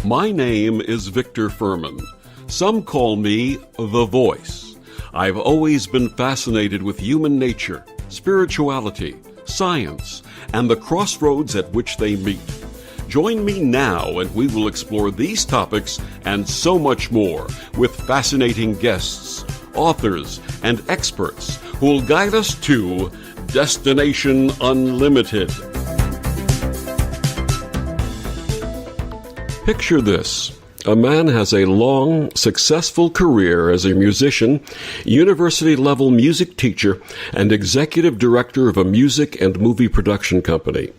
My name is Victor Furman. Some call me the Voice. I've always been fascinated with human nature, spirituality, science, and the crossroads at which they meet. Join me now and we will explore these topics and so much more with fascinating guests, authors, and experts who will guide us to Destination Unlimited. Picture this. A man has a long, successful career as a musician, university-level music teacher, and executive director of a music and movie production company.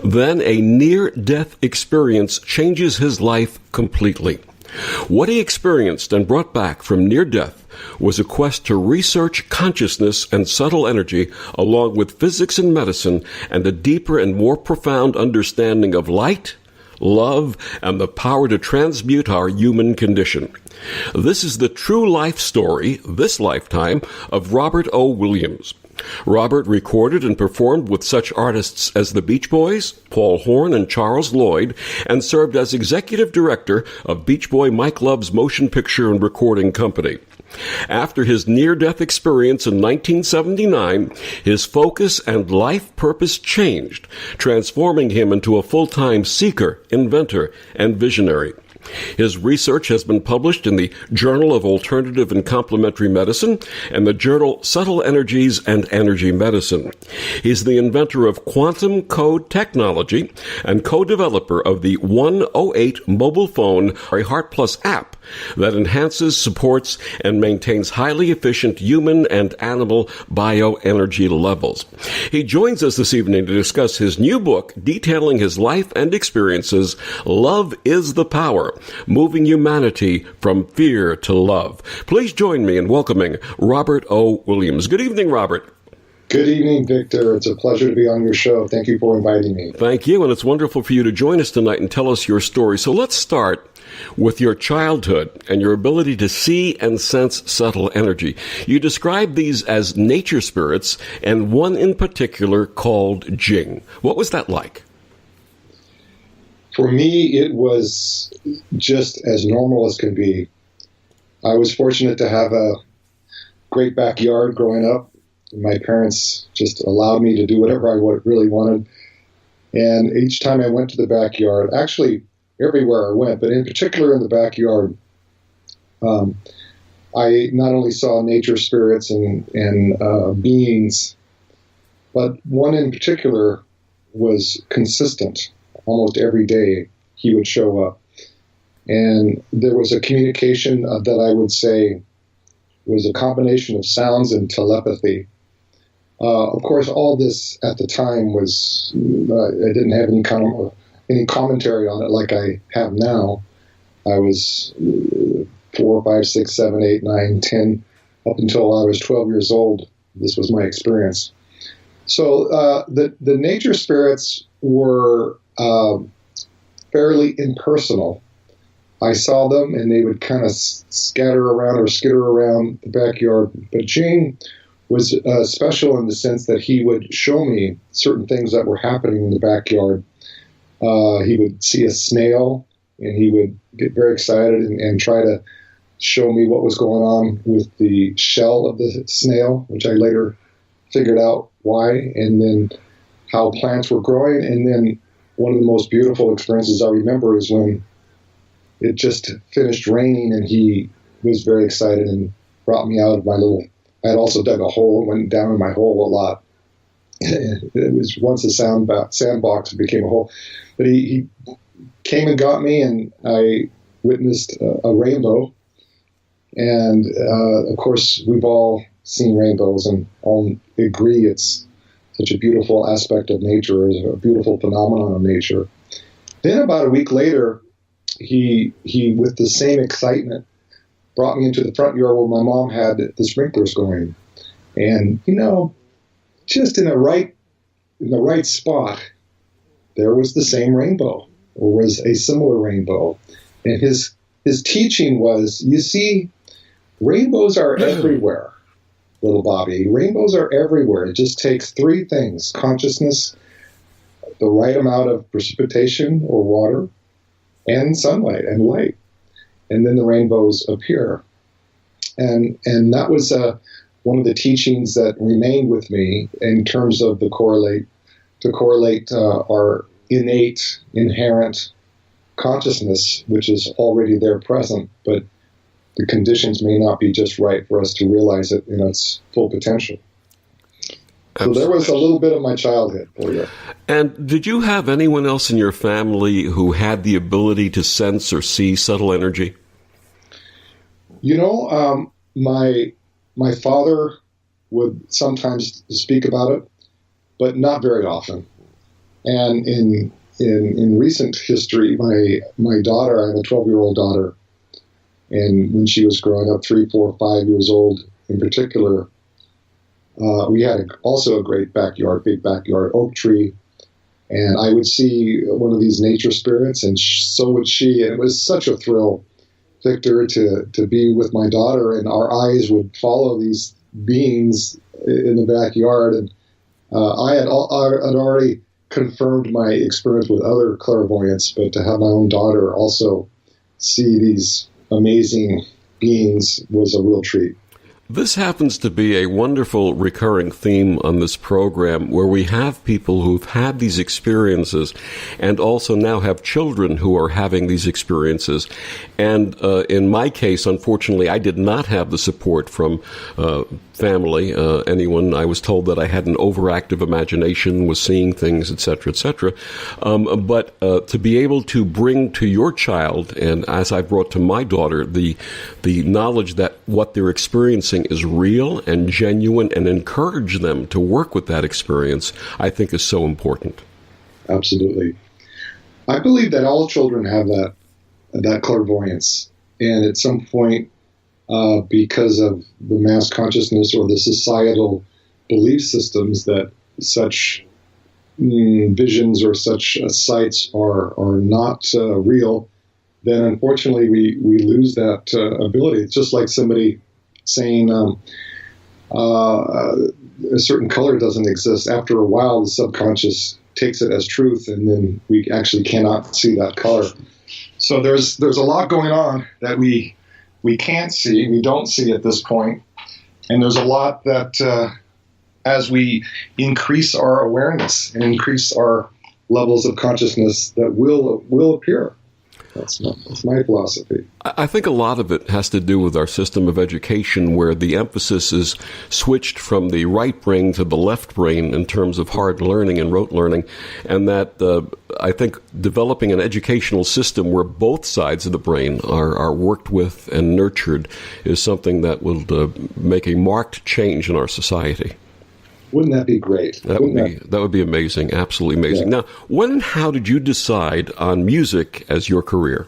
Then a near-death experience changes his life completely. What he experienced and brought back from near death was a quest to research consciousness and subtle energy, along with physics and medicine, and a deeper and more profound understanding of light, love, and the power to transmute our human condition. This is the true life story, this lifetime, of Robert O. Williams. Robert recorded and performed with such artists as the Beach Boys, Paul Horn and Charles Lloyd, and served as executive director of Beach Boy Mike Love's motion picture and recording company. After his near-death experience in 1979, his focus and life purpose changed, transforming him into a full-time seeker, inventor, and visionary. His research has been published in the Journal of Alternative and Complementary Medicine and the journal Subtle Energies and Energy Medicine. He's the inventor of quantum code technology and co-developer of the 108 mobile phone Heart Plus app that enhances, supports, and maintains highly efficient human and animal bioenergy levels. He joins us this evening to discuss his new book detailing his life and experiences, Love is the Power, Moving Humanity from Fear to Love. Please join me in welcoming Robert O. Williams. Good evening, Robert. Good evening, Victor. It's a pleasure to be on your show. Thank you for inviting me. Thank you, and it's wonderful for you to join us tonight and tell us your story. So let's start with your childhood and your ability to see and sense subtle energy. You describe these as nature spirits, and one in particular called Jing. What was that like? For me, it was just as normal as could be. I was fortunate to have a great backyard growing up. My parents just allowed me to do whatever I really wanted. And each time I went to the backyard, actually everywhere I went, but in particular in the backyard, I not only saw nature spirits and beings, but one in particular was consistent. Almost every day he would show up. And there was a communication that I would say was a combination of sounds and telepathy. Of course, all this at the time was, I didn't have any commentary on it like I have now. I was 4, 5, 6, 7, 8, 9, 10, up until I was 12 years old. This was my experience. So the nature spirits were fairly impersonal. I saw them and they would kind of scatter around or skitter around the backyard. But Jing was special in the sense that he would show me certain things that were happening in the backyard. He would see a snail and he would get very excited and try to show me what was going on with the shell of the snail, which I later figured out why, and then how plants were growing. And then one of the most beautiful experiences I remember is when it just finished raining and he was very excited and brought me out of my I had also dug a hole, went down in my hole a lot. It was once a sandbox, it became a hole. But he came and got me, and I witnessed a rainbow. And, of course, we've all seen rainbows and all agree it's such a beautiful aspect of nature, a beautiful phenomenon of nature. Then about a week later, he with the same excitement, brought me into the front yard where my mom had the sprinklers going. And, just in the right spot, there was the same rainbow, or was a similar rainbow. And his teaching was, you see, rainbows are everywhere, little Bobby. Rainbows are everywhere. It just takes three things: consciousness, the right amount of precipitation or water and sunlight and light. And then the rainbows appear. And that was one of the teachings that remained with me in terms of to correlate our innate, inherent consciousness, which is already there present, but the conditions may not be just right for us to realize it in its full potential. So there was a little bit of my childhood for you. And did you have anyone else in your family who had the ability to sense or see subtle energy? You know, my father would sometimes speak about it, but not very often. And in recent history, my daughter, I have a 12-year-old daughter, and when she was growing up, 3, 4, 5 years old in particular, we had also a great backyard, big backyard oak tree, and I would see one of these nature spirits, and so would she. And it was such a thrill, Victor, to be with my daughter, and our eyes would follow these beings in the backyard. And I had already confirmed my experience with other clairvoyants, but to have my own daughter also see these amazing beings was a real treat. This happens to be a wonderful recurring theme on this program, where we have people who've had these experiences and also now have children who are having these experiences. And in my case, unfortunately, I did not have the support from family, anyone. I was told that I had an overactive imagination, was seeing things, etc., etc. But to be able to bring to your child, and as I brought to my daughter, the knowledge that what they're experiencing is real and genuine, and encourage them to work with that experience, I think is so important. Absolutely. I believe that all children have that clairvoyance, and at some point, because of the mass consciousness or the societal belief systems that such visions or such sights are not real, then unfortunately we lose that ability. It's just like somebody saying a certain color doesn't exist. After a while, the subconscious takes it as truth, and then we actually cannot see that color. So there's a lot going on that we can't see, we don't see at this point, and there's a lot that as we increase our awareness and increase our levels of consciousness, that will appear. That's my philosophy. I think a lot of it has to do with our system of education, where the emphasis is switched from the right brain to the left brain in terms of hard learning and rote learning, and that I think developing an educational system where both sides of the brain are worked with and nurtured is something that will make a marked change in our society. Wouldn't that be great? That would be amazing, absolutely amazing. Yeah. Now, when and how did you decide on music as your career?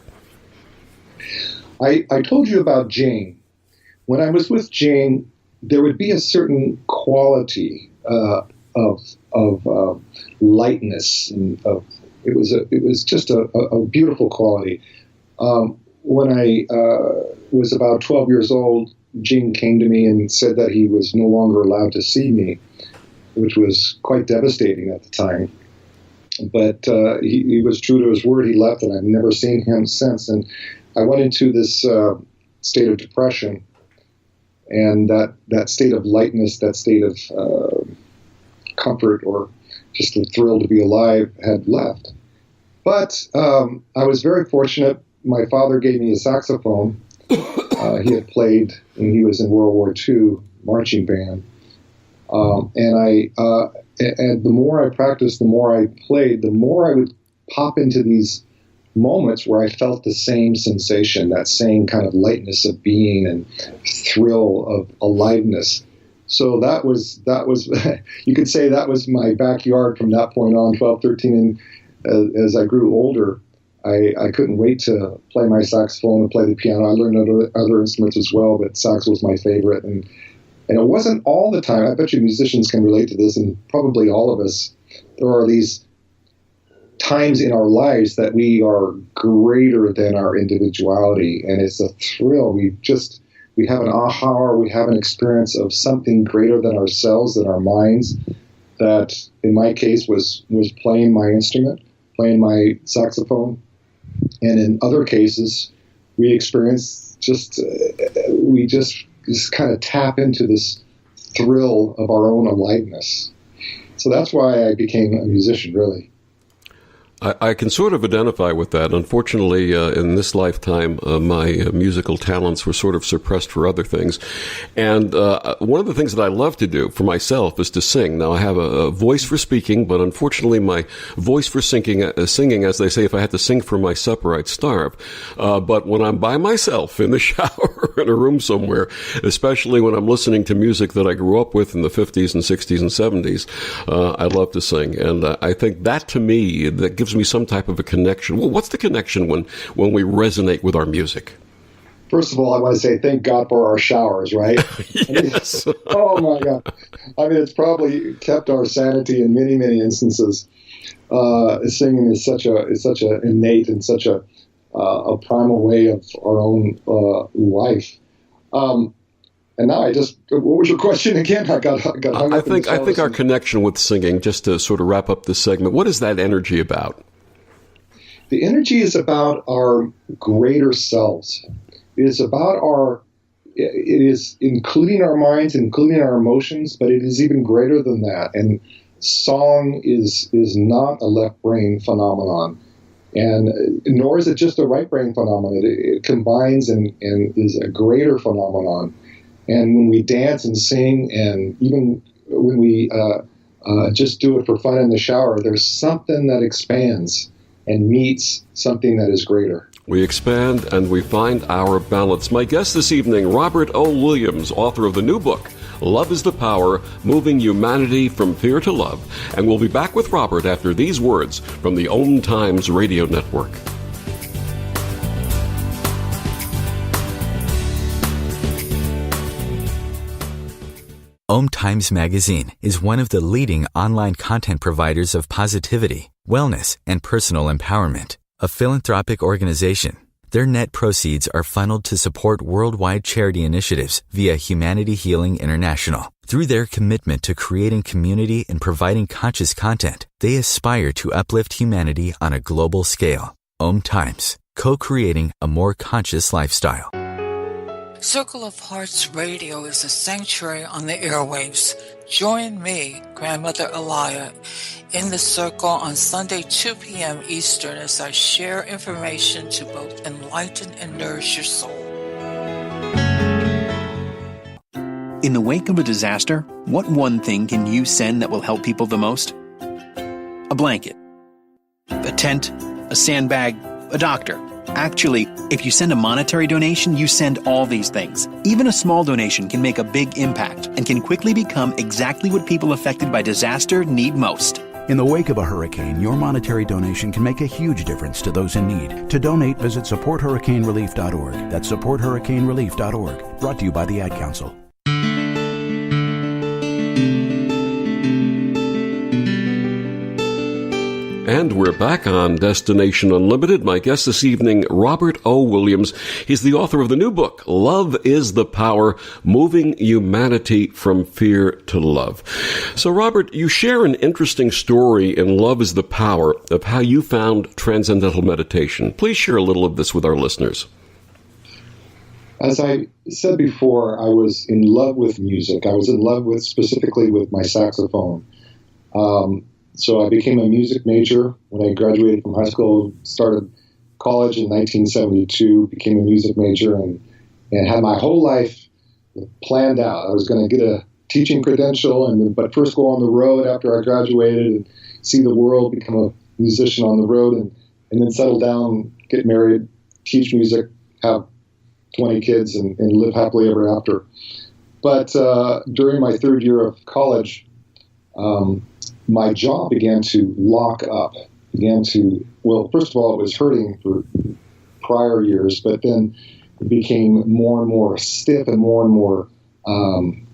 I told you about Jane. When I was with Jane, there would be a certain quality of lightness, and it was just a beautiful quality. When I was about 12 years old, Jane came to me and said that he was no longer allowed to see me, which was quite devastating at the time. But he was true to his word. He left, and I've never seen him since. And I went into this state of depression, and that state of lightness, that state of comfort, or just the thrill to be alive, had left. But I was very fortunate. My father gave me a saxophone. He had played, and he was in World War II marching band. And the more I practiced, the more I played, the more I would pop into these moments where I felt the same sensation, that same kind of lightness of being and thrill of aliveness. So that was you could say that was my backyard from that point on, 12, 13. And as I grew older, I couldn't wait to play my saxophone and play the piano. I learned other instruments as well, but sax was my favorite. And it wasn't all the time. I bet you musicians can relate to this, and probably all of us. There are these times in our lives that we are greater than our individuality, and it's a thrill. We have an aha, or we have an experience of something greater than ourselves, than our minds, that in my case was playing my instrument, playing my saxophone, and in other cases we experienced we just kind of tap into this thrill of our own aliveness. So that's why I became a musician, really. I can sort of identify with that. Unfortunately, in this lifetime, my musical talents were sort of suppressed for other things. And one of the things that I love to do for myself is to sing. Now, I have a voice for speaking, but unfortunately, my voice for singing, as they say, if I had to sing for my supper, I'd starve. But when I'm by myself in the shower in a room somewhere, especially when I'm listening to music that I grew up with in the 50s and 60s and 70s, I love to sing. And I think that, to me, that gives me some type of a connection. Well, what's the connection when we resonate with our music? First of all, I want to say thank God for our showers, right? Yes. Oh my God. I mean, it's probably kept our sanity in many, many instances. Singing is such a innate and such a primal way of our own life. And now what was your question again? I got hung up. I think our connection with singing, just to sort of wrap up this segment, what is that energy about? The energy is about our greater selves. It is including our minds, including our emotions, but it is even greater than that. And song is not a left brain phenomenon. And nor is it just a right brain phenomenon. It combines and is a greater phenomenon. And when we dance and sing, and even when we just do it for fun in the shower, there's something that expands and meets something that is greater. We expand and we find our balance. My guest this evening, Robert O. Williams, author of the new book, Love is the Power, Moving Humanity from Fear to Love. And we'll be back with Robert after these words from the OMTimes Radio Network. OMTimes Magazine is one of the leading online content providers of positivity, wellness, and personal empowerment. A philanthropic organization, their net proceeds are funneled to support worldwide charity initiatives via Humanity Healing International. Through their commitment to creating community and providing conscious content, they aspire to uplift humanity on a global scale. OMTimes, co-creating a more conscious lifestyle. Circle of Hearts Radio is a sanctuary on the airwaves. Join me, Grandmother Elia, in the circle on Sunday, 2 p.m. Eastern, as I share information to both enlighten and nourish your soul. In the wake of a disaster, what one thing can you send that will help people the most? A blanket, a tent, a sandbag, a doctor. Actually, if you send a monetary donation, you send all these things. Even a small donation can make a big impact and can quickly become exactly what people affected by disaster need most. In the wake of a hurricane, your monetary donation can make a huge difference to those in need. To donate, visit supporthurricanerelief.org. That's supporthurricanerelief.org. Brought to you by the Ad Council. And we're back on Destination Unlimited. My guest this evening, Robert O. Williams. He's the author of the new book, Love is the Power, Moving Humanity from Fear to Love. So, Robert, you share an interesting story in Love is the Power of how you found transcendental meditation. Please share a little of this with our listeners. As I said before, I was in love with music. I was in love specifically with my saxophone. So I became a music major when I graduated from high school, started college in 1972, became a music major, and had my whole life planned out. I was going to get a teaching credential, but first go on the road after I graduated and see the world, become a musician on the road, and then settle down, get married, teach music, have 20 kids, and live happily ever after. But during my third year of college, my jaw began to lock up, first of all, it was hurting for prior years, but then it became more and more stiff and more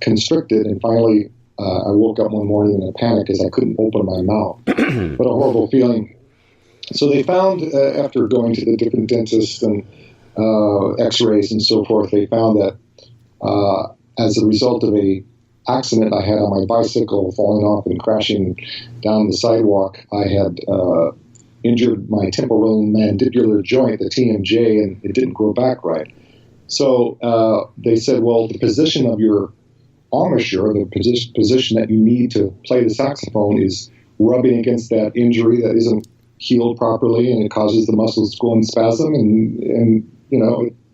constricted, and finally I woke up one morning in a panic as I couldn't open my mouth. What a horrible feeling. So they found, after going to the different dentists and x-rays and so forth, they found that as a result of a accident I had on my bicycle, falling off and crashing down the sidewalk, I had injured my temporal mandibular joint, the TMJ, and it didn't grow back right. So they said, well, the position of your embouchure, the position that you need to play the saxophone, is rubbing against that injury that isn't healed properly, and it causes the muscles to go in spasm, and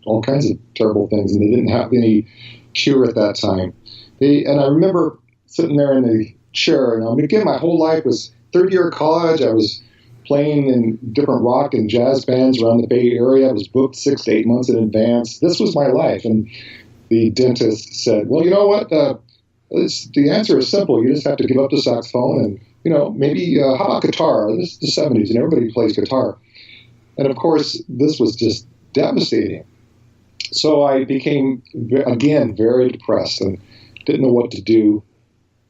all kinds of terrible things. And they didn't have any cure at that time. And I remember sitting there in the chair, and again, my whole life was third year of college. I was playing in different rock and jazz bands around the Bay Area. I was booked 6 to 8 months in advance. This was my life. And the dentist said, well, you know what? The answer is simple. You just have to give up the saxophone and, maybe how about guitar? This is the 70s, and everybody plays guitar. And, of course, this was just devastating. So I became, again, very depressed and didn't know what to do.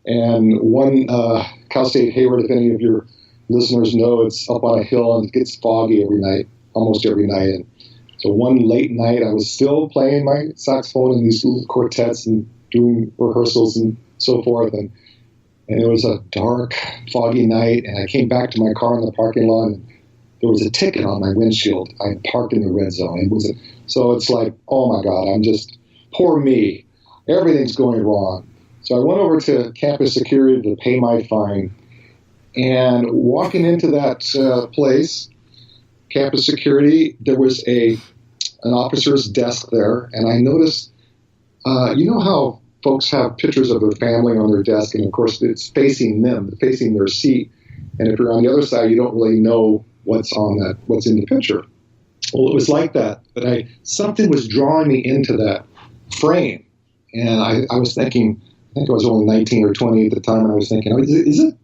And one Cal State Hayward, if any of your listeners know, it's up on a hill and it gets foggy every night, almost every night. And so one late night, I was still playing my saxophone in these little quartets and doing rehearsals and so forth. And it was a dark, foggy night, and I came back to my car in the parking lot, and there was a ticket on my windshield. I had parked in the red zone. So it's like, oh my God, poor me. Everything's going wrong. So I went over to campus security to pay my fine. And walking into that place, campus security, there was an officer's desk there, and I noticed, you know how folks have pictures of their family on their desk, and of course it's facing them, facing their seat, and if you're on the other side, you don't really know what's in the picture. Well, it was like that, but something was drawing me into that frame, and I was thinking, I think I was only 19 or 20 at the time, and I was thinking, is it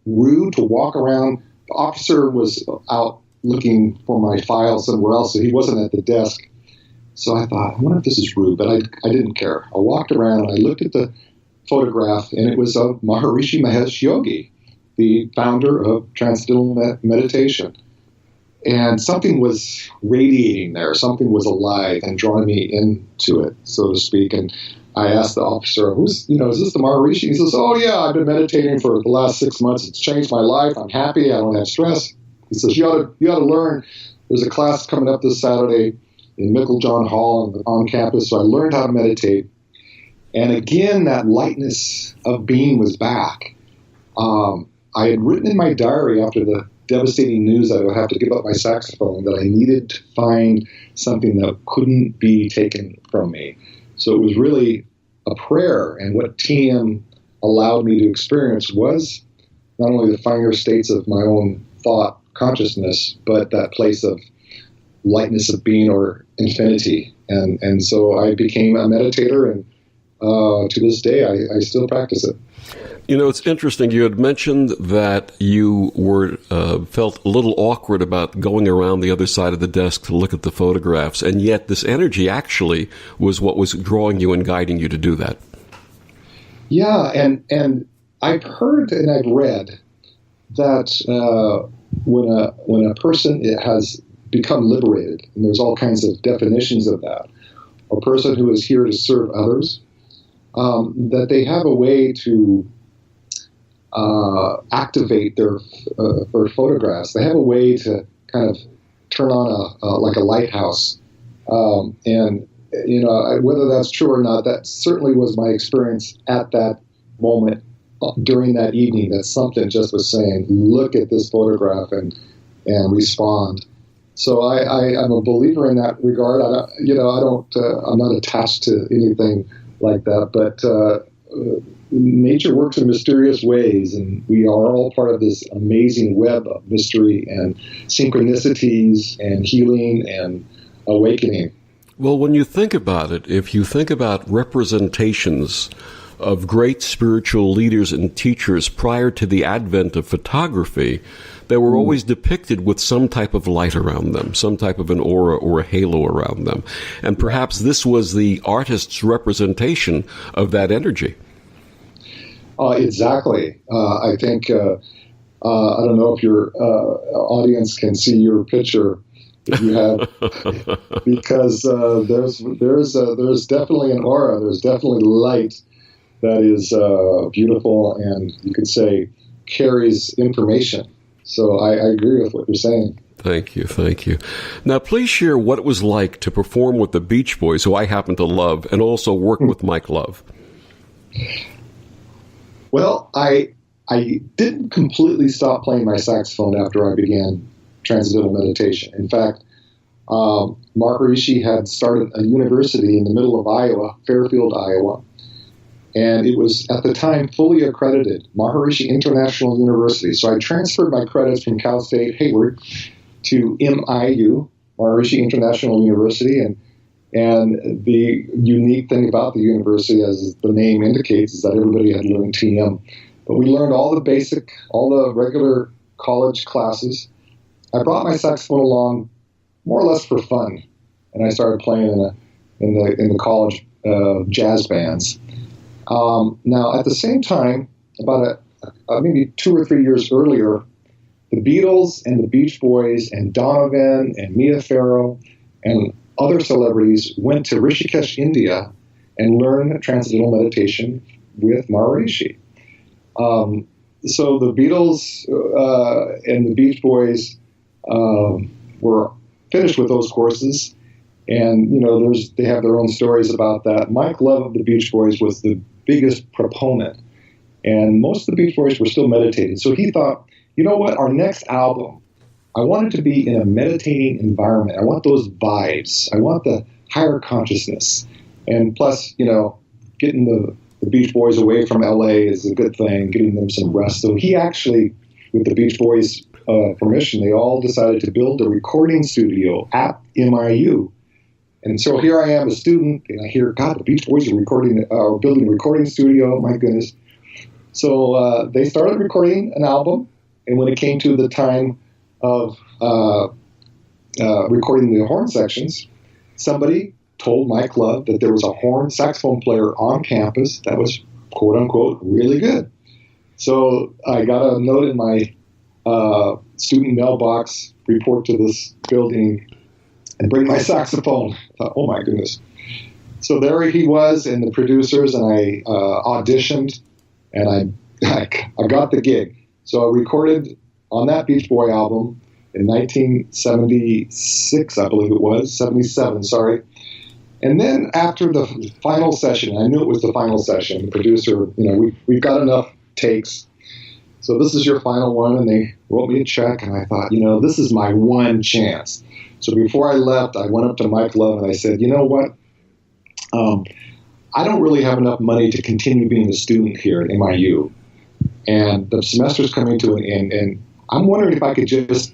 rude to walk around? The officer was out looking for my file somewhere else, so he wasn't at the desk. So I thought, I wonder if this is rude, but I didn't care. I walked around and I looked at the photograph, and it was of Maharishi Mahesh Yogi, the founder of Transcendental Meditation. And something was radiating there. Something was alive and drawing me into it, so to speak. And I asked the officer, is this the Maharishi? He says, oh, yeah, I've been meditating for the last 6 months. It's changed my life. I'm happy. I don't have stress. He says, you ought to learn. There's a class coming up this Saturday in Micklejohn Hall on campus. So I learned how to meditate. And again, that lightness of being was back. I had written in my diary after the devastating news that I would have to give up my saxophone that I needed to find something that couldn't be taken from me. So it was really a prayer, and what TM allowed me to experience was not only the finer states of my own thought consciousness, but that place of lightness of being or infinity. And so I became a meditator, and to this day I still practice it. It's interesting. You had mentioned that you felt a little awkward about going around the other side of the desk to look at the photographs, and yet this energy actually was what was drawing you and guiding you to do that. Yeah, and I've heard and I've read that when a person has become liberated, and there's all kinds of definitions of that, a person who is here to serve others, that they have a way to activate their photographs. They have a way to kind of turn on like a lighthouse. And whether that's true or not, that certainly was my experience at that moment during that evening, that something just was saying, look at this photograph and respond. So I'm a believer in that regard. I'm not attached to anything like that, but nature works in mysterious ways, and we are all part of this amazing web of mystery and synchronicities and healing and awakening. Well, when you think about it, if you think about representations of great spiritual leaders and teachers prior to the advent of photography, they were always depicted with some type of light around them, some type of an aura or a halo around them. And perhaps this was the artist's representation of that energy. Exactly. I think, I don't know if your audience can see your picture, if you have, because there's definitely an aura, there's definitely light. that is beautiful and you could say carries information. So I agree with what you're saying. Thank you, thank you. Now, please share what it was like to perform with the Beach Boys, who I happen to love, and also work with Mike Love. Well, I didn't completely stop playing my saxophone after I began Transcendental Meditation. In fact, Maharishi had started a university in the middle of Iowa, Fairfield, Iowa, and it was at the time fully accredited, Maharishi International University. So I transferred my credits from Cal State Hayward to MIU, Maharishi International University, and the unique thing about the university, as the name indicates, is that everybody had learned TM. But we learned all the regular college classes. I brought my saxophone along more or less for fun, and I started playing in the college jazz bands. Now, at the same time, about maybe 2 or 3 years earlier, the Beatles and the Beach Boys and Donovan and Mia Farrow and other celebrities went to Rishikesh, India, and learned Transcendental Meditation with Maharishi. So the Beatles and the Beach Boys were finished with those courses, and they have their own stories about that. Mike Love of the Beach Boys was the biggest proponent, and most of the Beach Boys were still meditating. So he thought, you know what, our next album, I want it to be in a meditating environment. I want those vibes. I want the higher consciousness. And plus, getting the Beach Boys away from LA is a good thing, getting them some rest. So he actually, with the Beach Boys' permission, they all decided to build a recording studio at MIU. And so here I am, a student, and I hear, God, the Beach Boys are building a recording studio. My goodness. So they started recording an album, and when it came to the time of recording the horn sections, somebody told Mike Love that there was a horn saxophone player on campus that was, quote unquote, really good. So I got a note in my student mailbox, report to this building and bring my saxophone. I thought, oh my goodness. So there he was and the producers, and I auditioned, and I got the gig. So I recorded on that Beach Boy album in 1976, I believe it was, 77, sorry. And then after the final session, I knew it was the final session, the producer, we've got enough takes. So this is your final one, and they wrote me a check, and I thought, this is my one chance. So before I left, I went up to Mike Love, and I said, you know what? I don't really have enough money to continue being a student here at MIU. And the semester's coming to an end, and I'm wondering if I could just,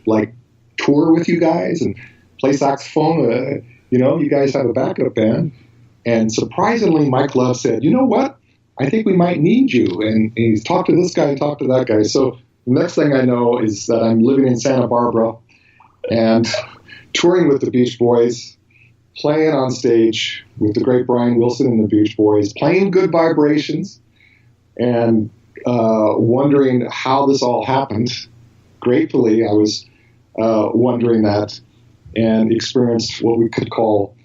tour with you guys and play saxophone. You guys have a backup band. And surprisingly, Mike Love said, you know what? I think we might need you. And he's talked to this guy and talked to that guy. So the next thing I know is that I'm living in Santa Barbara and touring with the Beach Boys, playing on stage with the great Brian Wilson and the Beach Boys, playing Good Vibrations, and wondering how this all happened. Gratefully, I was wondering that, and experienced what we could call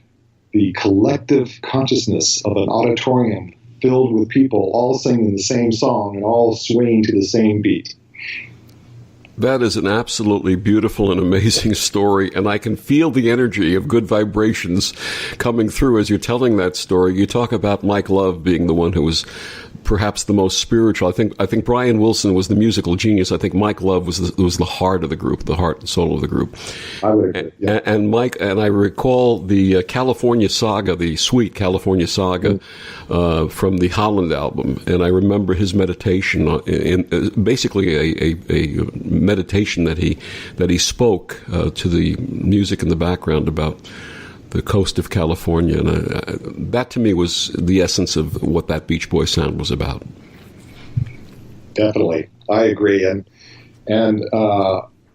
the collective consciousness of an auditorium filled with people all singing the same song and all swaying to the same beat. That is an absolutely beautiful and amazing story, and I can feel the energy of Good Vibrations coming through as you're telling that story. You talk about Mike Love being the one who was perhaps the most spiritual. I think Brian Wilson was the musical genius. I think Mike Love was the heart of the group, the heart and soul of the group. I would agree. Yeah. And Mike, and I recall the California Saga, the sweet California Saga from the Holland album, and I remember his meditation in basically a meditation that he spoke to the music in the background about the coast of California, and that to me was the essence of what that Beach Boy sound was about. Definitely, I agree, and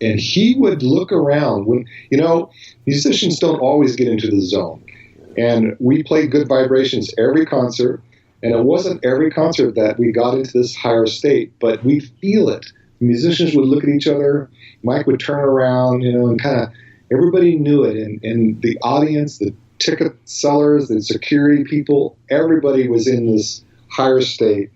he would look around when musicians don't always get into the zone, and we played Good Vibrations every concert, and it wasn't every concert that we got into this higher state, but we feel it. Musicians would look at each other, Mike would turn around, and kind of. Everybody knew it, and the audience, the ticket sellers, the security people, everybody was in this higher state.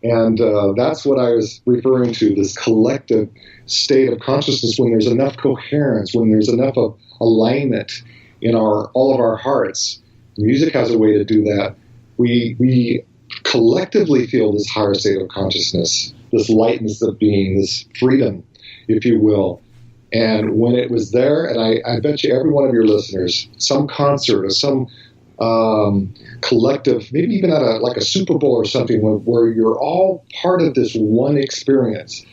And that's what I was referring to, this collective state of consciousness when there's enough coherence, when there's enough of alignment in all of our hearts. Music has a way to do that. We collectively feel this higher state of consciousness, this lightness of being, this freedom, if you will. And when it was there, and I bet you every one of your listeners, some concert or some collective, maybe even at a Super Bowl or something, where you're all part of this one experience.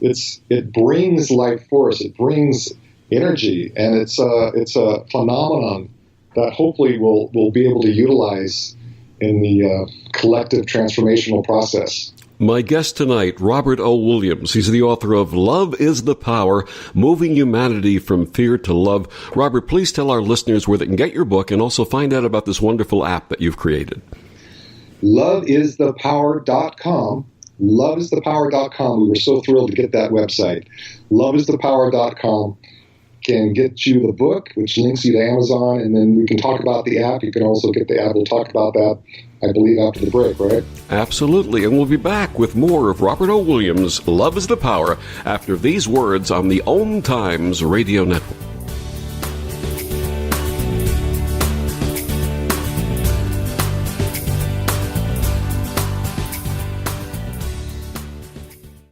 It brings life force, it brings energy, and it's a phenomenon that hopefully we'll be able to utilize in the collective transformational process. My guest tonight, Robert O. Williams. He's the author of Love is the Power, Moving Humanity from Fear to Love. Robert, please tell our listeners where they can get your book and also find out about this wonderful app that you've created. Loveisthepower.com. Loveisthepower.com. We were so thrilled to get that website. Loveisthepower.com can get you the book, which links you to Amazon, and then we can talk about the app. You can also get the app. We'll talk about that, I believe, after the break, right? Absolutely, and we'll be back with more of Robert O. Williams' Love is the Power after these words on the OMTimes Radio Network.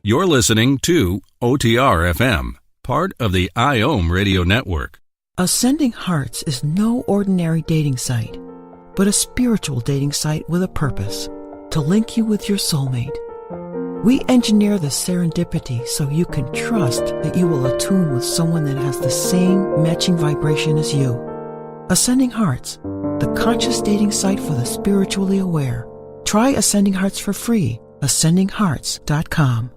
You're listening to OTR FM, part of the IOM Radio Network. Ascending Hearts is no ordinary dating site, but a spiritual dating site with a purpose, to link you with your soulmate. We engineer the serendipity so you can trust that you will attune with someone that has the same matching vibration as you. Ascending Hearts, the conscious dating site for the spiritually aware. Try Ascending Hearts for free, ascendinghearts.com.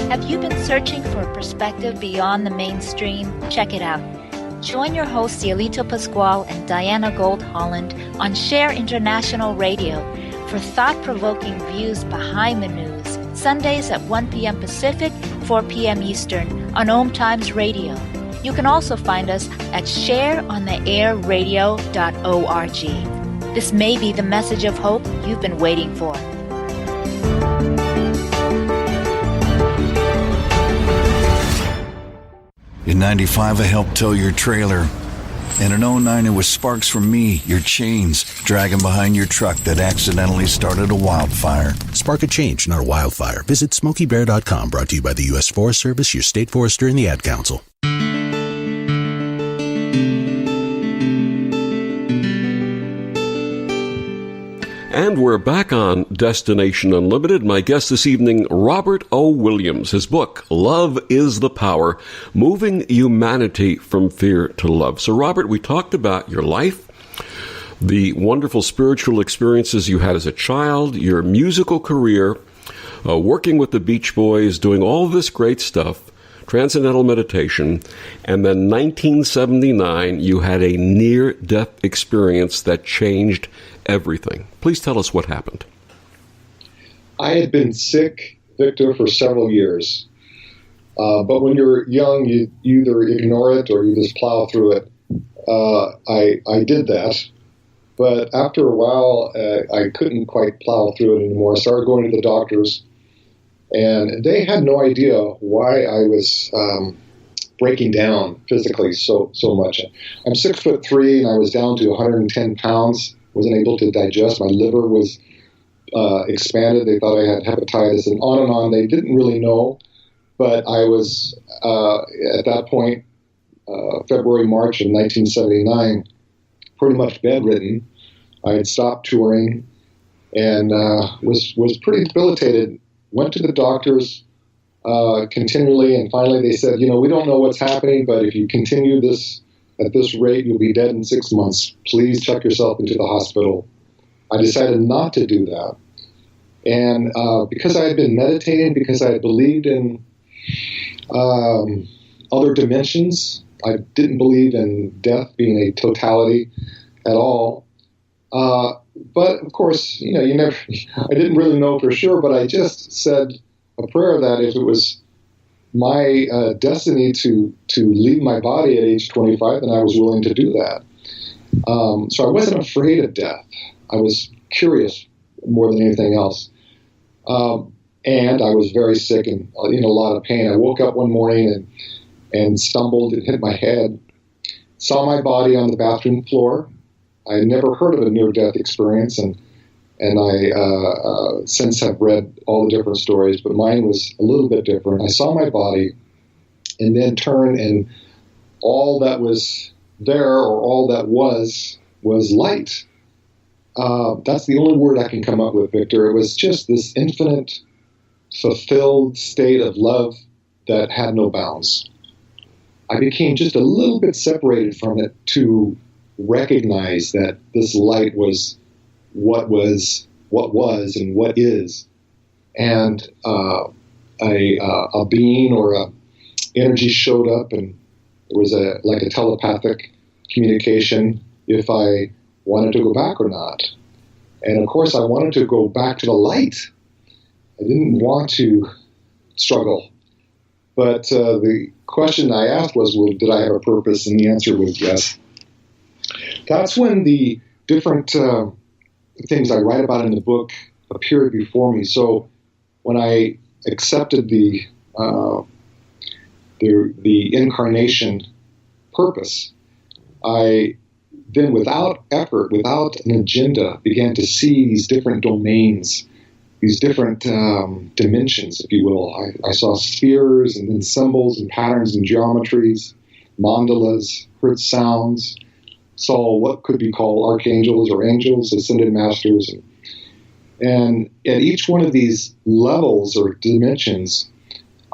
Have you been searching for a perspective beyond the mainstream? Check it out. Join your hosts Cielito Pascual and Diana Gold Holland on Share International Radio for thought-provoking views behind the news, Sundays at 1 p.m. Pacific, 4 p.m. Eastern on OMTimes Radio. You can also find us at shareontheairradio.org. This may be the message of hope you've been waiting for. In 95, I helped tow your trailer. And in 09, it was sparks from me, your chains, dragging behind your truck that accidentally started a wildfire. Spark a change, not a wildfire. Visit SmokeyBear.com, brought to you by the U.S. Forest Service, your state forester, and the Ad Council. And we're back on Destination Unlimited. My guest this evening, Robert O. Williams. His book, Love is the Power, Moving Humanity from Fear to Love. So, Robert, we talked about your life, the wonderful spiritual experiences you had as a child, your musical career, working with the Beach Boys, doing all this great stuff, transcendental meditation, and then 1979, you had a near-death experience that changed everything. Please tell us what happened. I had been sick, Victor, for several years. But when you're young, you either ignore it or you just plow through it. I did that. But after a while, I couldn't quite plow through it anymore. I started going to the doctors, and they had no idea why I was breaking down physically so much. I'm 6'3", and I was down to 110 pounds. Wasn't able to digest. My liver was expanded. They thought I had hepatitis, and on. They didn't really know, but I was at that point, February, March of 1979, pretty much bedridden. I had stopped touring and was pretty debilitated. Went to the doctors continually, and finally they said, we don't know what's happening, but if you continue this at this rate, you'll be dead in 6 months. Please check yourself into the hospital. I decided not to do that. And because I had been meditating, because I had believed in other dimensions, I didn't believe in death being a totality at all. But of course, you never, I didn't really know for sure, but I just said a prayer that if it was my destiny to leave my body at age 25, then I was willing to do that. So I wasn't afraid of death. I was curious more than anything else. And I was very sick and in a lot of pain. I woke up one morning and stumbled and hit my head, saw my body on the bathroom floor. I had never heard of a near-death experience, and I since have read all the different stories, but mine was a little bit different. I saw my body and then turned, and all that was there, or all that was light. That's the only word I can come up with, Victor. It was just this infinite, fulfilled state of love that had no bounds. I became just a little bit separated from it to recognize that this light was what was and what is, and a being or a energy showed up, and it was like a telepathic communication if I wanted to go back or not. And of course, I wanted to go back to the light. I didn't want to struggle. But the question I asked was, well, did I have a purpose? And the answer was yes. That's when the different things I write about in the book appeared before me. So when I accepted the incarnation purpose, I then, without effort, without an agenda, began to see these different domains, these different dimensions, if you will. I saw spheres and then symbols and patterns and geometries, mandalas, heard sounds, saw what could be called archangels or angels, ascended masters. And at each one of these levels or dimensions,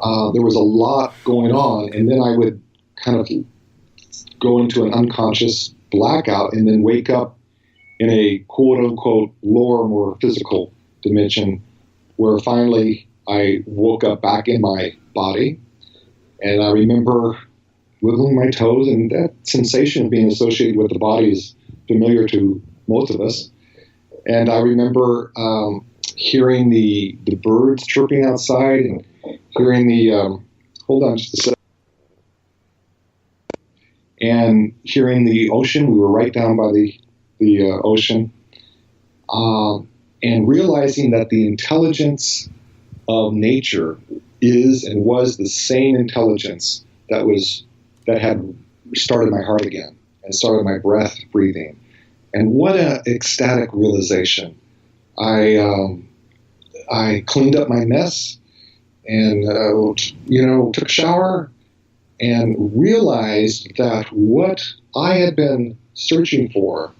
there was a lot going on. And then I would kind of go into an unconscious blackout and then wake up in a quote-unquote lower, more physical dimension, where finally I woke up back in my body. And I remember wiggling my toes, and that sensation of being associated with the body is familiar to most of us. And I remember hearing the birds chirping outside and hearing the, hold on just a second, and hearing the ocean. We were right down by the ocean. And realizing that the intelligence of nature is and was the same intelligence that had started my heart again and started my breath breathing. And what an ecstatic realization. I cleaned up my mess and, took a shower and realized that what I had been searching for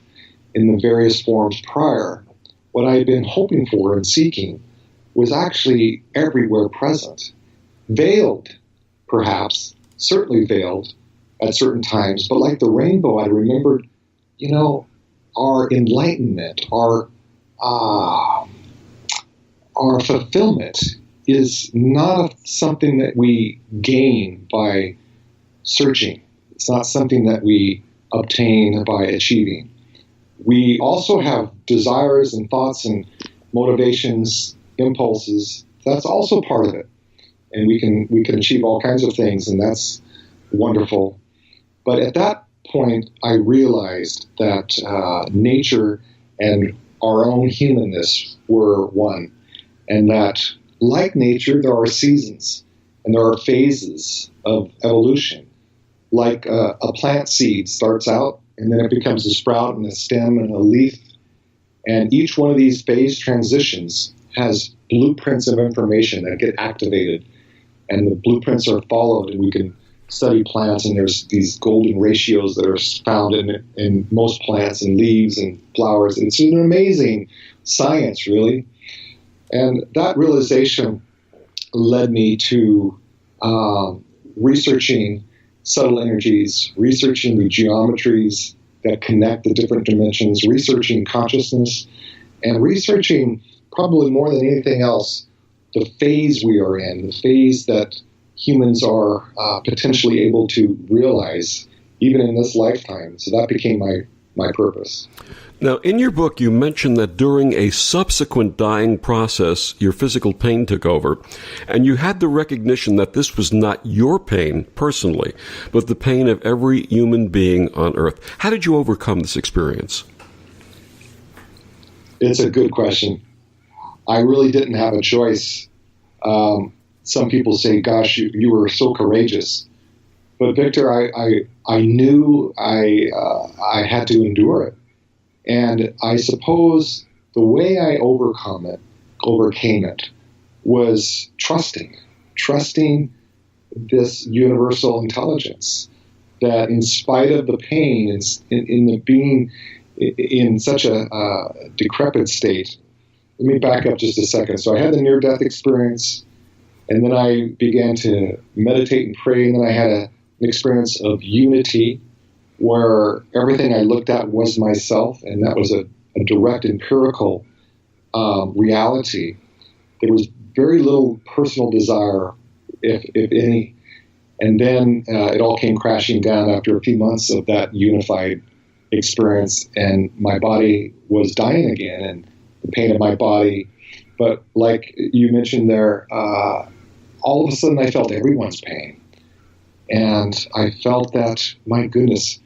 in the various forms prior, what I had been hoping for and seeking, was actually everywhere present. Veiled, perhaps, certainly veiled at certain times, but like the rainbow, I remembered, our enlightenment, our fulfillment is not something that we gain by searching. It's not something that we obtain by achieving. We also have desires and thoughts and motivations, impulses. That's also part of it. And we can achieve all kinds of things, and that's wonderful. But at that point, I realized that nature and our own humanness were one, and that, like nature, there are seasons and there are phases of evolution. Like a plant seed starts out, and then it becomes a sprout and a stem and a leaf. And each one of these phase transitions has blueprints of information that get activated. And the blueprints are followed, and we can study plants, and there's these golden ratios that are found in most plants and leaves and flowers. It's an amazing science, really. And that realization led me to researching subtle energies, researching the geometries that connect the different dimensions, researching consciousness, and researching, probably more than anything else, the phase we are in, the phase that humans are potentially able to realize even in this lifetime. So that became my purpose. Now, in your book, you mentioned that during a subsequent dying process, your physical pain took over, and you had the recognition that this was not your pain personally, but the pain of every human being on Earth. How did you overcome this experience? It's a good question. I really didn't have a choice. Some people say, gosh, you were so courageous. But Victor, I knew I had to endure it. And I suppose the way I overcame it, was trusting this universal intelligence that in spite of the pain, in the being in such a decrepit state. Let me back up just a second. So I had the near-death experience, and then I began to meditate and pray, and then I had an experience of unity, where everything I looked at was myself, and that was a direct empirical reality. There was very little personal desire, if any, and then it all came crashing down after a few months of that unified experience, and my body was dying again, and the pain of my body. But like you mentioned there, all of a sudden I felt everyone's pain, and I felt that, my goodness,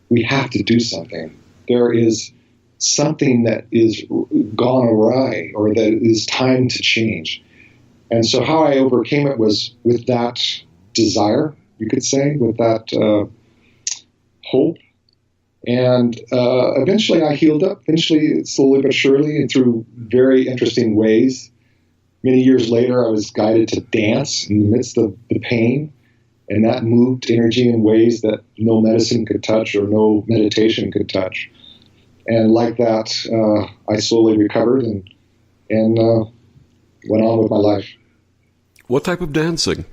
we have to do something. There is something that is gone awry, or that is time to change. And so how I overcame it was with that desire, you could say, with that hope. And eventually I healed up, slowly but surely, and through very interesting ways. Many years later, I was guided to dance in the midst of the pain. And that moved energy in ways that no medicine could touch or no meditation could touch. And like that, I slowly recovered and went on with my life. What type of dancing?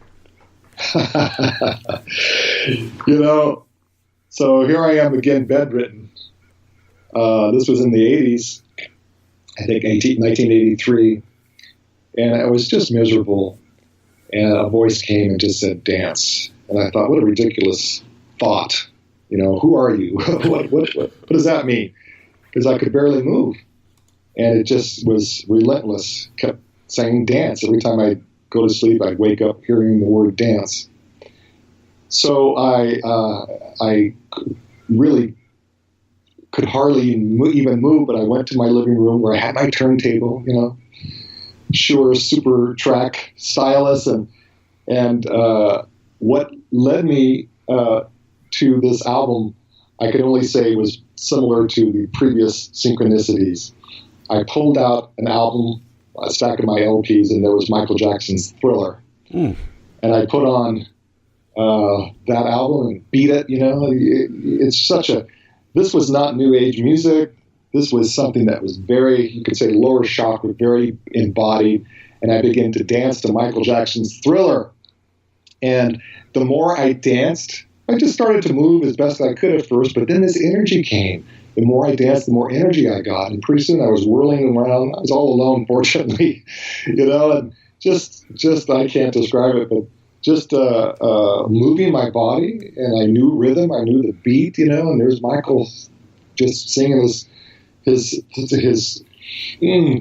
So here I am again, bedridden. This was in the 80s, I think 1983. And I was just miserable. And a voice came and just said, dance. And I thought, what a ridiculous thought. Who are you? what does that mean? Because I could barely move. And it just was relentless, kept saying dance. Every time I'd go to sleep, I'd wake up hearing the word dance. So I really could hardly even move, but I went to my living room where I had my turntable, Shure Super Track stylus, and what led me to this album, I could only say was similar to the previous synchronicities. I pulled out an album, a stack of my LPs, and there was Michael Jackson's Thriller. And I put on that album and beat it, It's this was not new age music. This was something that was very, you could say, lower chakra, very embodied. And I began to dance to Michael Jackson's Thriller. And the more I danced, I just started to move as best I could at first, but then this energy came. The more I danced, the more energy I got. And pretty soon I was whirling around. I was all alone, fortunately, and just I can't describe it, but just moving my body, and I knew rhythm, I knew the beat, and there's Michael just singing his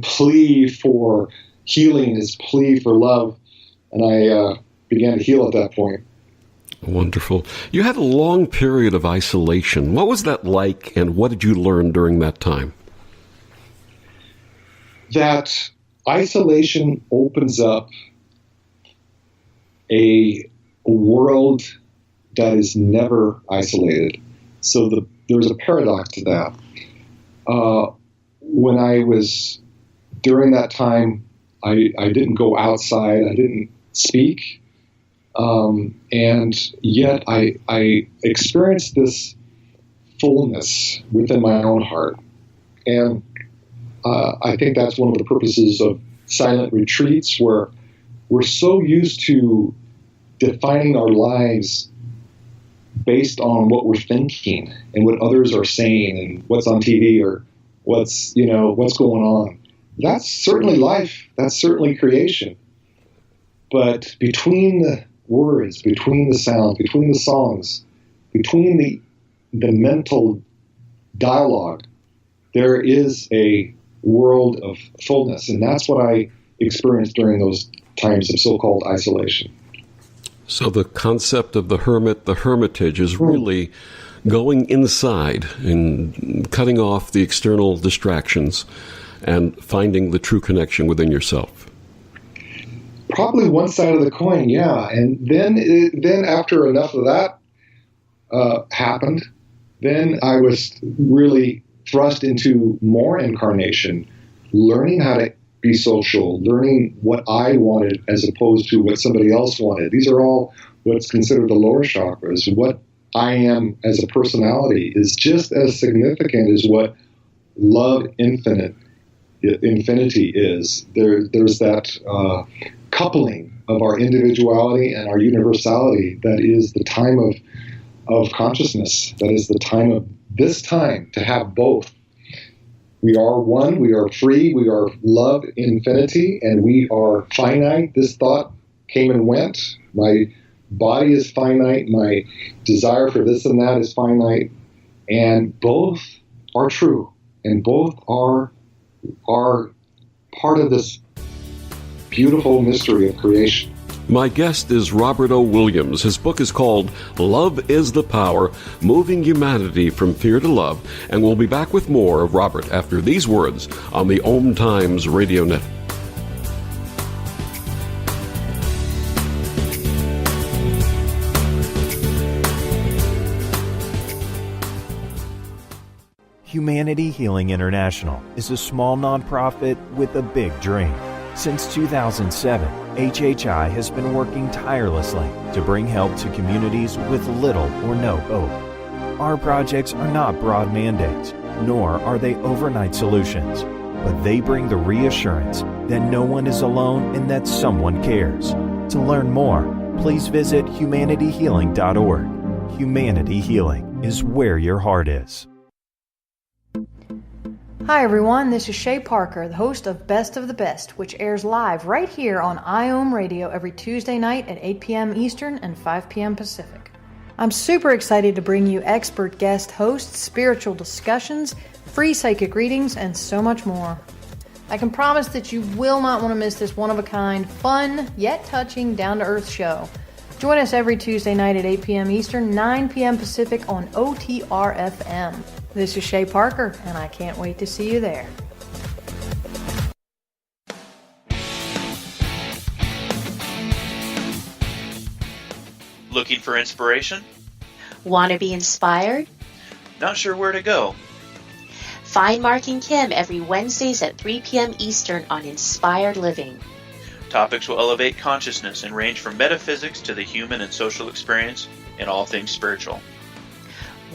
plea for healing, his plea for love, and I began to heal at that point. Wonderful. You had a long period of isolation. What was that like, and what did you learn during that time? That isolation opens up a world that is never isolated. So there's a paradox to that. When I was, during that time, I didn't go outside, I didn't speak, and yet I experienced this fullness within my own heart. And I think that's one of the purposes of silent retreats, where we're so used to defining our lives based on what we're thinking and what others are saying and what's on TV or what's going on. That's certainly life. That's certainly creation. But between the words, between the sounds, between the songs, between the mental dialogue, there is a world of fullness, and that's what I experienced during those times of so-called isolation. So the concept of the hermit, the hermitage, is really going inside and cutting off the external distractions and finding the true connection within yourself. Probably one side of the coin, yeah. And then after enough of that happened, then I was really thrust into more incarnation, learning how to be social, learning what I wanted as opposed to what somebody else wanted. These are all what's considered the lower chakras. What I am as a personality is just as significant as what love infinity is. There's that coupling of our individuality and our universality that is the time of consciousness. That is the time of this time to have both. We are one, we are free, we are love, infinity, and we are finite. This thought came and went. My body is finite, my desire for this and that is finite, and both are true, and both are part of this beautiful mystery of creation. My guest is Robert O. Williams. His book is called Love is the Power, Moving Humanity from Fear to Love, and we'll be back with more of Robert after these words on the OMTimes Radio Net. Humanity Healing International is a small nonprofit with a big dream. Since 2007, HHI has been working tirelessly to bring help to communities with little or no hope. Our projects are not broad mandates, nor are they overnight solutions, but they bring the reassurance that no one is alone and that someone cares. To learn more, please visit humanityhealing.org. Humanity Healing is where your heart is. Hi everyone, this is Shay Parker, the host of Best of the Best, which airs live right here on IOM Radio every Tuesday night at 8 p.m. Eastern and 5 p.m. Pacific. I'm super excited to bring you expert guest hosts, spiritual discussions, free psychic readings, and so much more. I can promise that you will not want to miss this one-of-a-kind, fun, yet touching, down-to-earth show. Join us every Tuesday night at 8 p.m. Eastern, 9 p.m. Pacific on OTR FM. This is Shay Parker, and I can't wait to see you there. Looking for inspiration? Want to be inspired? Not sure where to go? Find Mark and Kim every Wednesdays at 3 p.m. Eastern on Inspired Living. Topics will elevate consciousness and range from metaphysics to the human and social experience and all things spiritual.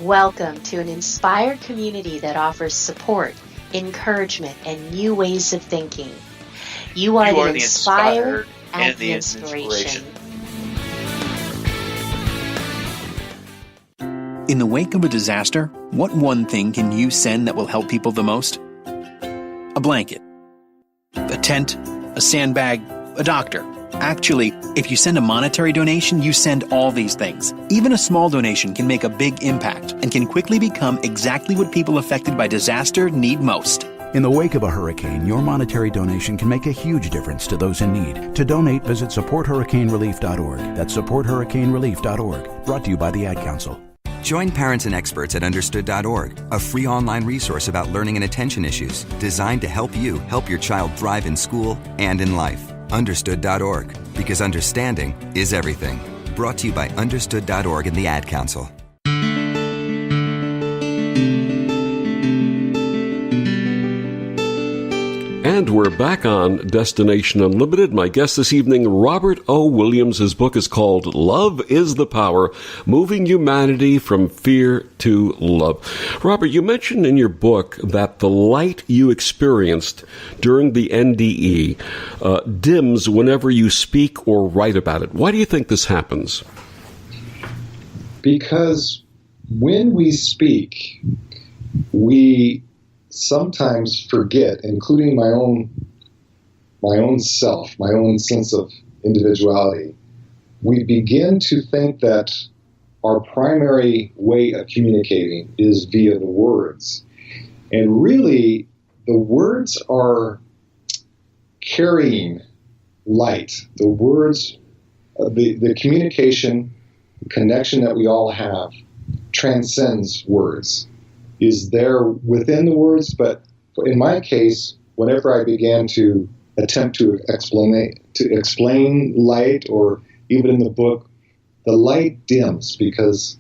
Welcome to an inspired community that offers support, encouragement, and new ways of thinking. You are the inspired and the inspiration. In the wake of a disaster, what one thing can you send that will help people the most? A blanket, a tent, a sandbag, a doctor. Actually, if you send a monetary donation, you send all these things. Even a small donation can make a big impact and can quickly become exactly what people affected by disaster need most. In the wake of a hurricane, your monetary donation can make a huge difference to those in need. To donate, visit supporthurricanerelief.org. That's supporthurricanerelief.org. Brought to you by the Ad Council. Join parents and experts at understood.org, a free online resource about learning and attention issues designed to help you help your child thrive in school and in life. Understood.org, because understanding is everything. Brought to you by Understood.org and the Ad Council. And we're back on Destination Unlimited. My guest this evening, Robert O. Williams. His book is called Love is the Power, Moving Humanity from Fear to Love. Robert, you mentioned in your book that the light you experienced during the NDE dims whenever you speak or write about it. Why do you think this happens? Because when we speak, we sometimes forget, including my own self, my own sense of individuality. We begin to think that our primary way of communicating is via the words. And really, the words are carrying light. The words, the communication, the connection that we all have transcends words, is there within the words. But in my case, whenever I began to attempt to explain light, or even in the book, the light dims because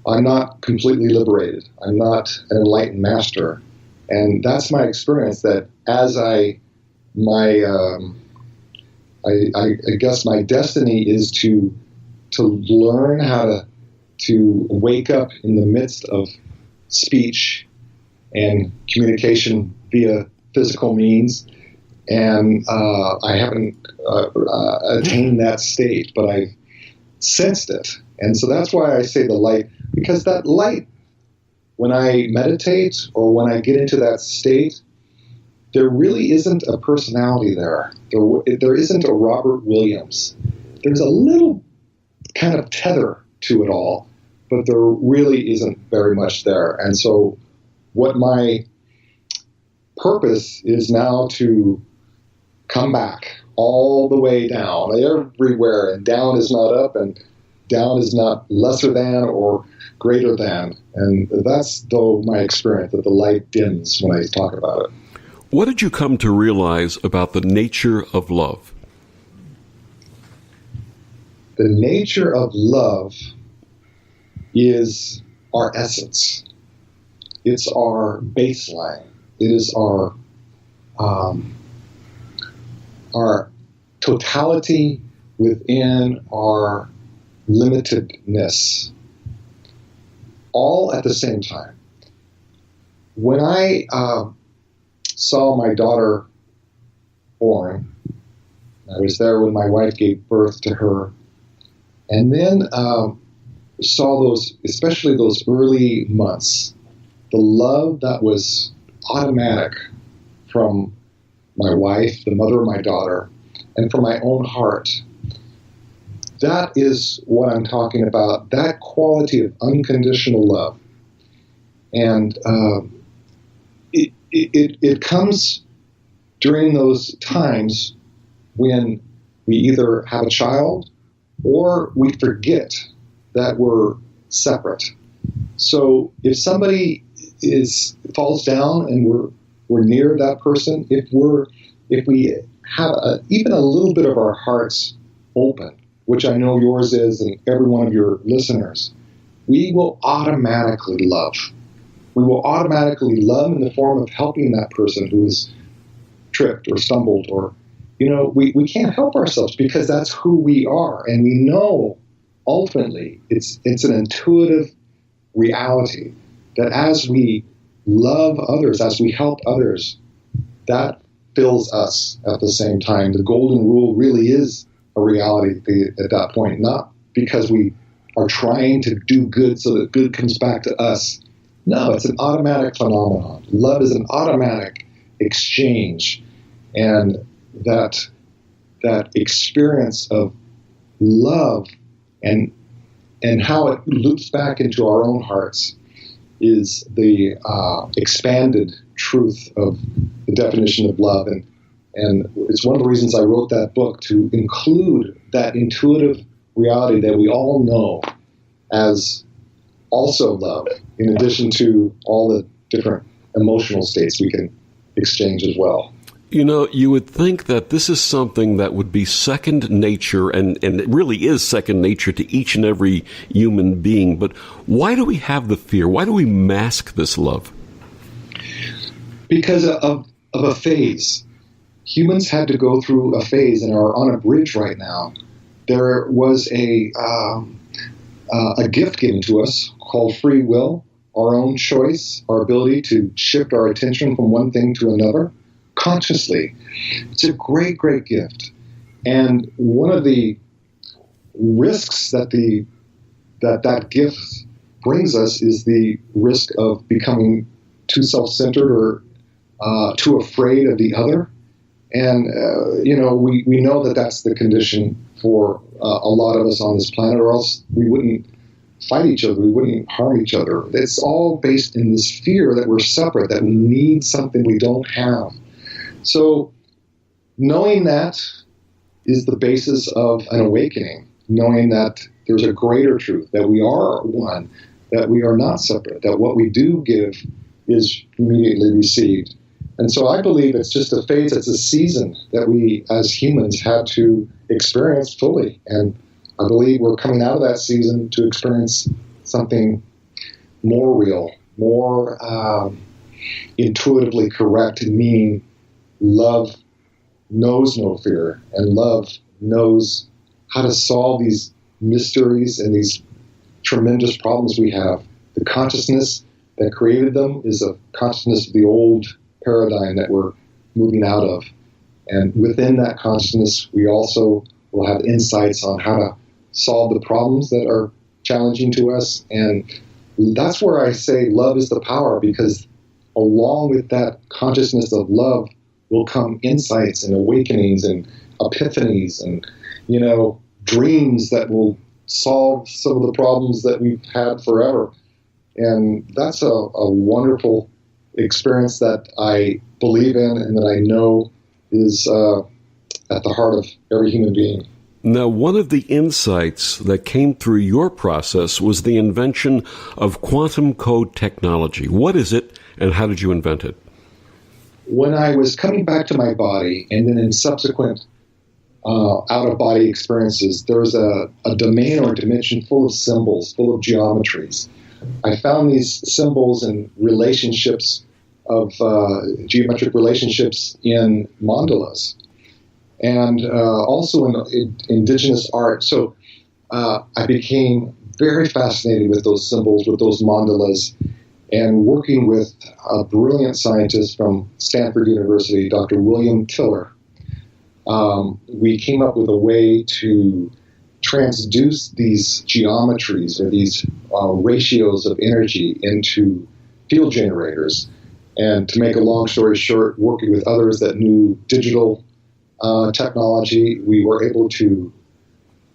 I'm not completely liberated. I'm not an enlightened master. And that's my experience, that as I guess my destiny is to learn how to wake up in the midst of speech and communication via physical means. And I haven't attained that state, but I've sensed it. And so that's why I say the light, because that light, when I meditate or when I get into that state, there really isn't a personality there. There isn't a Robert Williams. There's a little kind of tether to it all, but there really isn't very much there. And so what my purpose is now to come back all the way down, everywhere, and down is not up, and down is not lesser than or greater than. And that's, though, my experience, that the light dims when I talk about it. What did you come to realize about the nature of love? The nature of love is our essence. It's our baseline. It is our totality within our limitedness, all at the same time. When I saw my daughter born, I was there when my wife gave birth to her, and then saw those, especially those early months, the love that was automatic from my wife, the mother of my daughter, and from my own heart. That is what I'm talking about, that quality of unconditional love. And it comes during those times when we either have a child or we forget that we're separate. So if somebody falls down and we're near that person, if we have even a little bit of our hearts open, which I know yours is and every one of your listeners, we will automatically love. We will automatically love in the form of helping that person who is tripped or stumbled, or, we can't help ourselves because that's who we are. And we know ultimately it's an intuitive reality that as we love others, as we help others, that fills us at the same time. The golden rule really is a reality at that point, not because we are trying to do good so that good comes back to us. No, it's an automatic phenomenon. Love is an automatic exchange. And that experience of love and how it loops back into our own hearts is the expanded truth of the definition of love. And it's one of the reasons I wrote that book, to include that intuitive reality that we all know as also love, in addition to all the different emotional states we can exchange as well. You would think that this is something that would be second nature, and it really is second nature to each and every human being. But why do we have the fear? Why do we mask this love? Because of a phase. Humans had to go through a phase and are on a bridge right now. There was a gift given to us called free will, our own choice, our ability to shift our attention from one thing to another consciously. It's a great, great gift. And one of the risks that that gift brings us is the risk of becoming too self-centered or too afraid of the other. And, we know that that's the condition for a lot of us on this planet, or else we wouldn't fight each other, we wouldn't harm each other. It's all based in this fear that we're separate, that we need something we don't have. So knowing that is the basis of an awakening, knowing that there's a greater truth, that we are one, that we are not separate, that what we do give is immediately received. And so I believe it's just a phase, it's a season that we as humans had to experience fully. And I believe we're coming out of that season to experience something more real, more intuitively correct, meaning love knows no fear, and love knows how to solve these mysteries and these tremendous problems we have. The consciousness that created them is a consciousness of the old paradigm that we're moving out of. And within that consciousness, we also will have insights on how to solve the problems that are challenging to us. And that's where I say love is the power, because along with that consciousness of love will come insights and awakenings and epiphanies and, dreams that will solve some of the problems that we've had forever. And that's a wonderful experience that I believe in and that I know is at the heart of every human being. Now, one of the insights that came through your process was the invention of quantum code technology. What is it, and how did you invent it? When I was coming back to my body, and then in subsequent out-of-body experiences, there was a domain or dimension full of symbols, full of geometries. I found these symbols and relationships of geometric relationships in mandalas, and also in indigenous art. So I became very fascinated with those symbols, with those mandalas, and working with a brilliant scientist from Stanford University, Dr. William Tiller, we came up with a way to transduce these geometries or these ratios of energy into field generators. And to make a long story short, working with others that knew digital technology, we were able to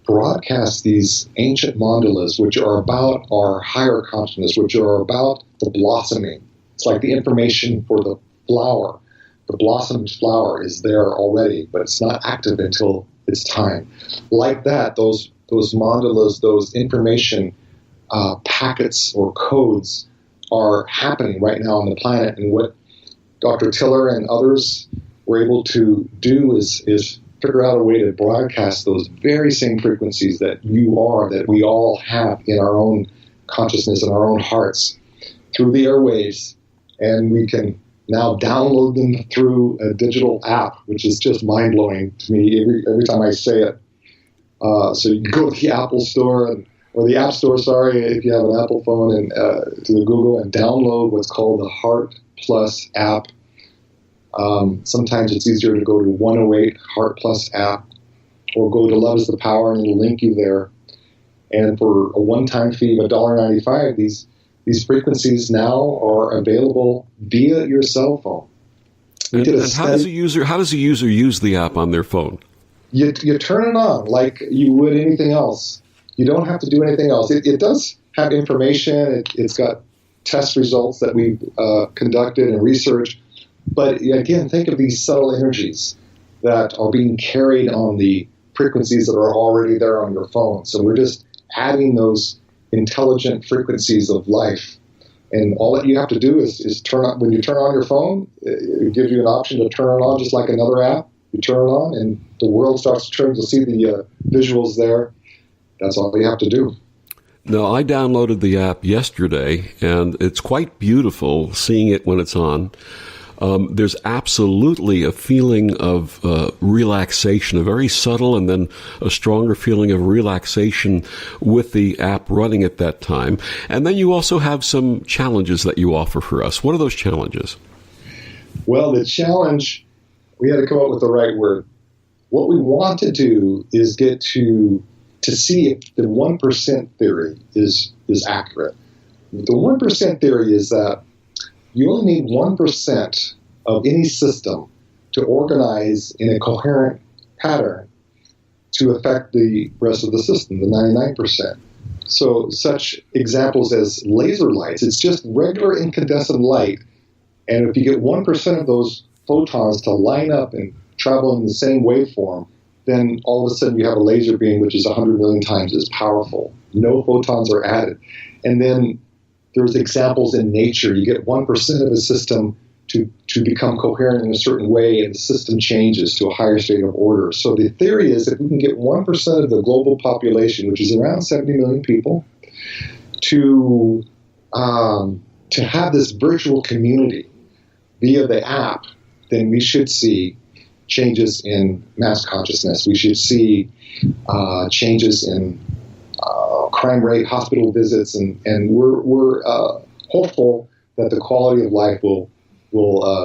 broadcast these ancient mandalas, which are about our higher consciousness, which are about the blossoming. It's like the information for the flower. The blossomed flower is there already, but it's not active until it's time. Like that, those mandalas, those information packets or codes are happening right now on the planet. And what Dr. Tiller and others were able to do is figure out a way to broadcast those very same frequencies that we all have in our own consciousness and our own hearts through the airwaves. And we can now download them through a digital app, which is just mind-blowing to me every time I say it. So you can go to the Apple Store, or the App Store, if you have an Apple phone, and to the Google, and download what's called the Heart Plus app. Sometimes it's easier to go to 108 Heart Plus app, or go to Love is the Power, and it'll link you there. And for a one-time fee of $1.95, these frequencies now are available via your cell phone. And how does a user use the app on their phone? You turn it on like you would anything else. You don't have to do anything else. It does have information. It's got test results that we've conducted and researched. But again, think of these subtle energies that are being carried on the frequencies that are already there on your phone. So we're just adding those intelligent frequencies of life. And all that you have to do is turn on, when you turn on your phone, it gives you an option to turn it on just like another app. You turn it on and the world starts to turn. You'll see the visuals there. That's all you have to do. Now, I downloaded the app yesterday, and it's quite beautiful seeing it when it's on. There's absolutely a feeling of relaxation, a very subtle and then a stronger feeling of relaxation with the app running at that time. And then you also have some challenges that you offer for us. What are those challenges? Well, the challenge, we had to come up with the right word. What we want to do is get to see if the 1% theory is accurate. The 1% theory is that you only need 1% of any system to organize in a coherent pattern to affect the rest of the system, the 99%. So such examples as laser lights, it's just regular incandescent light. And if you get 1% of those photons to line up and travel in the same waveform, then all of a sudden you have a laser beam which is 100 million times as powerful. No photons are added. And then there's examples in nature. You get 1% of a system to become coherent in a certain way, and the system changes to a higher state of order. So the theory is that we can get 1% of the global population, which is around 70 million people, to have this virtual community via the app, then we should see changes in mass consciousness. We should see changes in crime rate, hospital visits, and we're hopeful that the quality of life will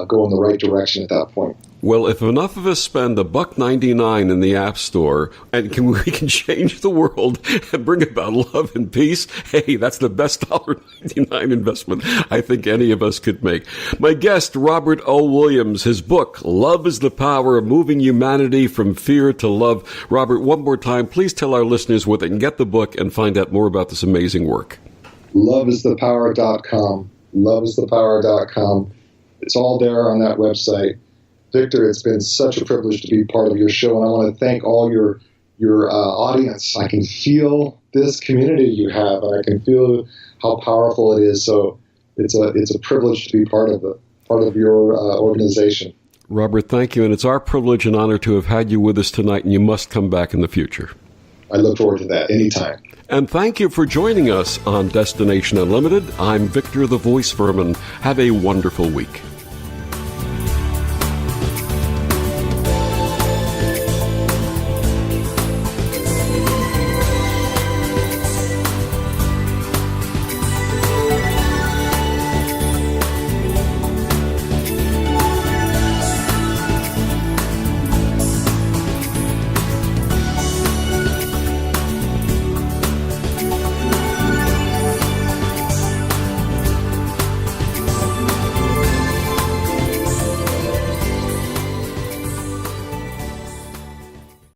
go in the right direction at that point. Well, if enough of us spend $1.99 in the App Store and we can change the world and bring about love and peace, hey, that's the best $1.99 investment I think any of us could make. My guest, Robert O. Williams, his book, Love is the Power of Moving Humanity from Fear to Love. Robert, one more time, please tell our listeners where they can get the book and find out more about this amazing work. Loveisthepower.com. Loveisthepower.com. It's all there on that website. Victor, it's been such a privilege to be part of your show, and I want to thank all your audience. I can feel this community you have, and I can feel how powerful it is. So it's a privilege to be part of your organization. Robert, thank you, and it's our privilege and honor to have had you with us tonight, and you must come back in the future. I look forward to that anytime. And thank you for joining us on Destination Unlimited. I'm Victor the Voice Furman. Have a wonderful week.